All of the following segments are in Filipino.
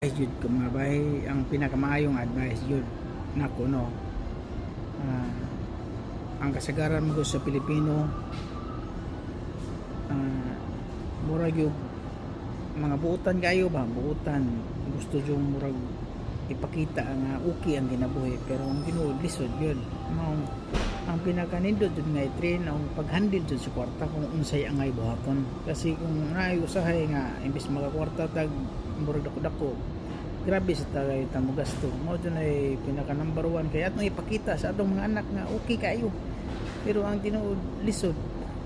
Jud ko mga bahay ang pinakamaayong advice jud nako no. Ah, ang kasagaran mo sa Pilipino, murag yung mga buutan kayo ba, buutan gusto yung murag ipakita nga okay ang ginabuhi, pero ang tinuod lisod yun mao ang pinakanindot jud nga i-train ang paghandle jud sa kwarta kung unsay angay buhaton. Kasi kung naay usahay nga imbis magakwarta tag murag dako-dako, grabe sa tagay tamo gasto mo dyan ay pinaka number 1 kaya atong ipakita sa atong mga anak nga okay kayo, pero ang tinuod lisod.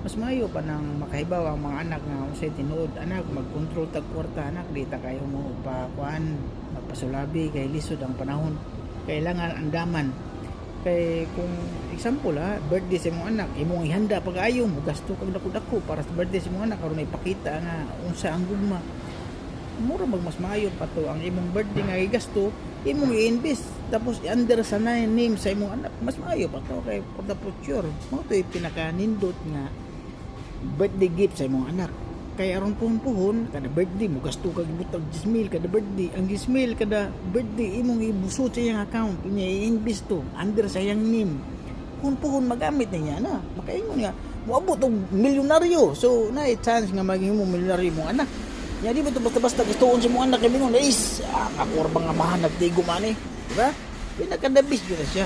Mas maayo pa nang makahibaw ang mga anak nga unsay tinuod, anak mag-control tag kwarta, anak dita kayo mo pa kuan magpasulabi kay lisod ang panahon, kailangan andaman. Kay kung example birthday sa imong anak, imong ihanda pag-ayo mo gasto kag dako-dako para sa birthday sa imong anak aron ipakita nga unsa ang gugma, mura mas maayo pa to ang imong birthday nga igasto imong i-invest tapos i-under sa name sa imong anak, mas maayo pa to kay for the future mo to pinaka-nindot nga birthday gift sa imong anak. Kaya aron puhon kada birthday mo gasto kag butag 10,000 kada birthday, ang 10,000 kada birthday imong ibusot sa iyang account, inya i-invest to under sa iyang name, puhon magamit niya na makaingon nga moabot og milyonaryo. So na chance nga maging mo milyonaryo mong anak. Ya di ba ito basta-basta gustoon si mong anak kami nung nais ako ba nga mahanag tigo man di ba? Pinakadabis yun na siya.